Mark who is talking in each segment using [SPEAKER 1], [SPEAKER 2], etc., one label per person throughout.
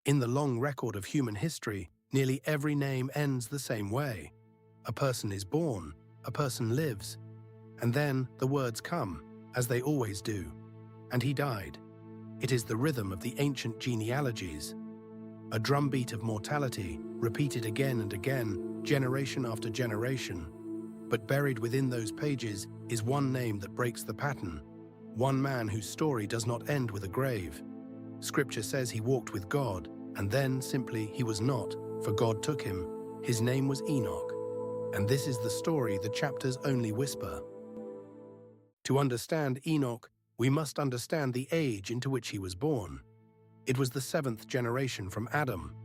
[SPEAKER 1] In the long record of human history, nearly every name ends the same way. A person is born, a person lives, and then the words come, as they always do, and he died. It is the rhythm of the ancient genealogies, a drumbeat of mortality, repeated again and again, generation after generation. But buried within those pages is one name that breaks the pattern, one man whose story does not end with a grave. Scripture says he walked with God, and then simply he was not, for God took him. His name was Enoch. And this is the story the chapters only whisper. To understand Enoch, we must understand the age into which he was born. It was the 7th generation from Adam.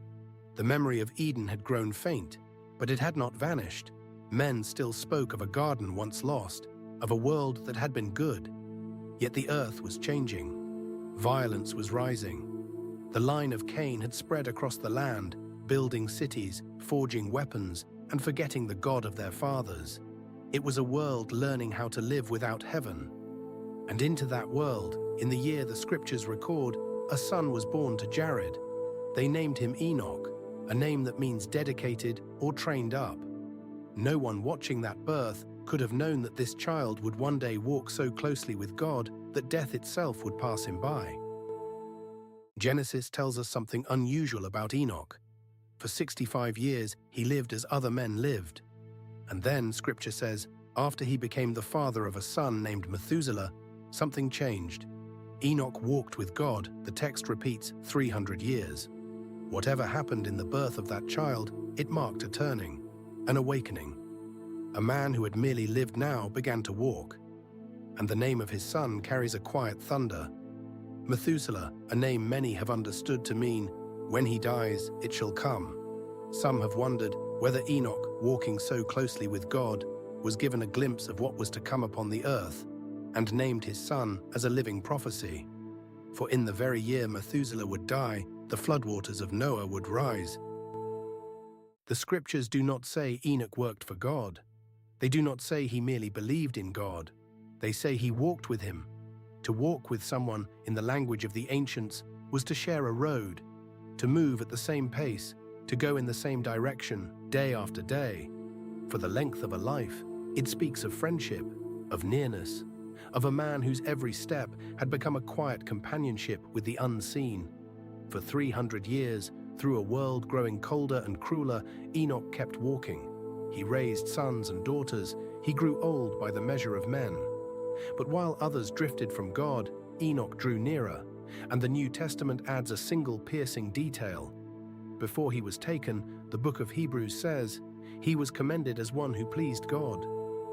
[SPEAKER 1] The memory of Eden had grown faint, but it had not vanished. Men still spoke of a garden once lost, of a world that had been good. Yet the earth was changing. Violence was rising. The line of Cain had spread across the land, building cities, forging weapons, and forgetting the God of their fathers. It was a world learning how to live without heaven. And into that world, in the year the scriptures record, a son was born to Jared. They named him Enoch, a name that means dedicated or trained up. No one watching that birth could have known that this child would one day walk so closely with God that death itself would pass him by. Genesis tells us something unusual about Enoch. For 65 years, he lived as other men lived. And then, Scripture says, after he became the father of a son named Methuselah, something changed. Enoch walked with God, the text repeats, 300 years. Whatever happened in the birth of that child, it marked a turning, an awakening. A man who had merely lived now began to walk. And the name of his son carries a quiet thunder. Methuselah, a name many have understood to mean, when he dies, it shall come. Some have wondered whether Enoch, walking so closely with God, was given a glimpse of what was to come upon the earth, and named his son as a living prophecy. For in the very year Methuselah would die, the floodwaters of Noah would rise. The scriptures do not say Enoch worked for God. They do not say he merely believed in God. They say he walked with him. To walk with someone, in the language of the ancients, was to share a road, to move at the same pace, to go in the same direction, day after day. For the length of a life, it speaks of friendship, of nearness, of a man whose every step had become a quiet companionship with the unseen. For 300 years, through a world growing colder and crueler, Enoch kept walking. He raised sons and daughters. He grew old by the measure of men. But while others drifted from God, Enoch drew nearer, and the New Testament adds a single piercing detail. Before he was taken, the book of Hebrews says, he was commended as one who pleased God.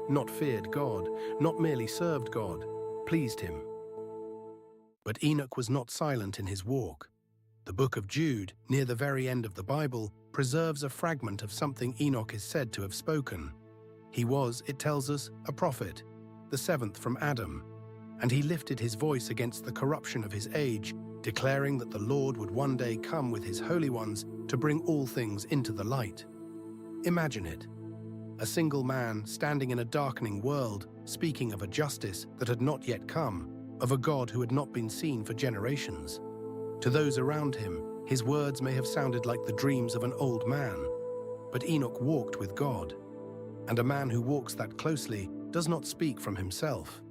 [SPEAKER 1] Not feared God, not merely served God, pleased him. But Enoch was not silent in his walk. The book of Jude, near the very end of the Bible, preserves a fragment of something Enoch is said to have spoken. He was, it tells us, a prophet, the 7th from Adam, and he lifted his voice against the corruption of his age, declaring that the Lord would one day come with his holy ones to bring all things into the light. Imagine it. A single man standing in a darkening world, speaking of a justice that had not yet come, of a God who had not been seen for generations. To those around him, his words may have sounded like the dreams of an old man, but Enoch walked with God, and a man who walks that closely does not speak from himself.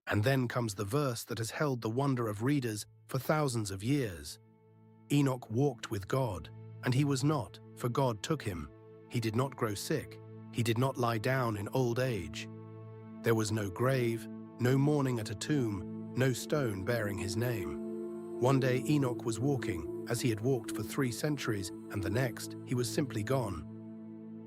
[SPEAKER 1] And then comes the verse that has held the wonder of readers for thousands of years. Enoch walked with God, and he was not, for God took him. He did not grow sick. He did not lie down in old age. There was no grave, no mourning at a tomb, no stone bearing his name. One day Enoch was walking, as he had walked for 3 centuries, and the next, he was simply gone.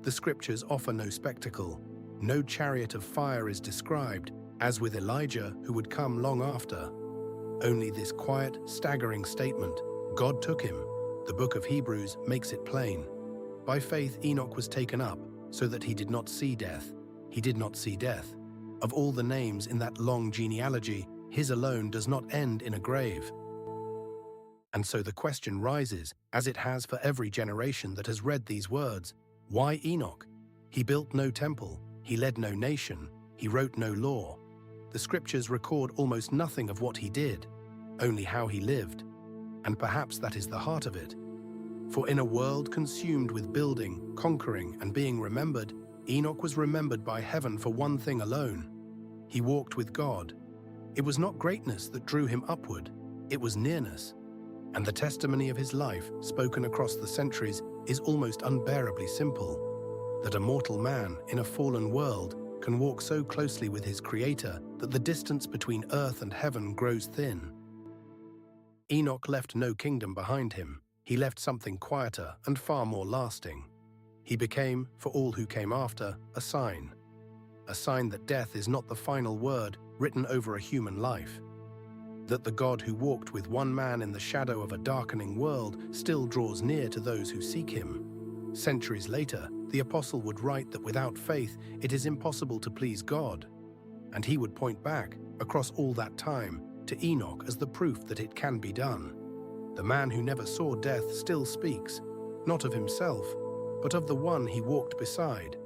[SPEAKER 1] The scriptures offer no spectacle. No chariot of fire is described, as with Elijah, who would come long after. Only this quiet, staggering statement, God took him. The book of Hebrews makes it plain. By faith Enoch was taken up, so that he did not see death. He did not see death. Of all the names in that long genealogy, his alone does not end in a grave. And so the question rises, as it has for every generation that has read these words, why Enoch? He built no temple, he led no nation, he wrote no law. The scriptures record almost nothing of what he did, only how he lived. And perhaps that is the heart of it. For in a world consumed with building, conquering, and being remembered, Enoch was remembered by heaven for one thing alone. He walked with God. It was not greatness that drew him upward, it was nearness. And the testimony of his life, spoken across the centuries, is almost unbearably simple. That a mortal man in a fallen world can walk so closely with his Creator that the distance between earth and heaven grows thin. Enoch left no kingdom behind him. He left something quieter and far more lasting. He became, for all who came after, a sign that death is not the final word written over a human life. That the God who walked with one man in the shadow of a darkening world still draws near to those who seek him. Centuries later, the apostle would write that without faith it is impossible to please God. And he would point back, across all that time, to Enoch as the proof that it can be done. The man who never saw death still speaks, not of himself, but of the one he walked beside.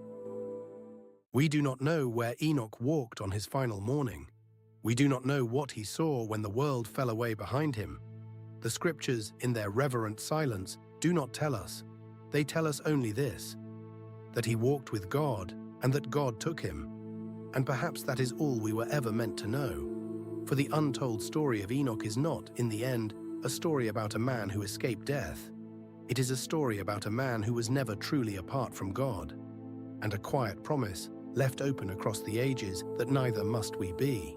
[SPEAKER 1] We do not know where Enoch walked on his final morning. We do not know what he saw when the world fell away behind him. The scriptures, in their reverent silence, do not tell us. They tell us only this, that he walked with God and that God took him. And perhaps that is all we were ever meant to know. For the untold story of Enoch is not, in the end, a story about a man who escaped death. It is a story about a man who was never truly apart from God, and a quiet promise left open across the ages that neither must we be.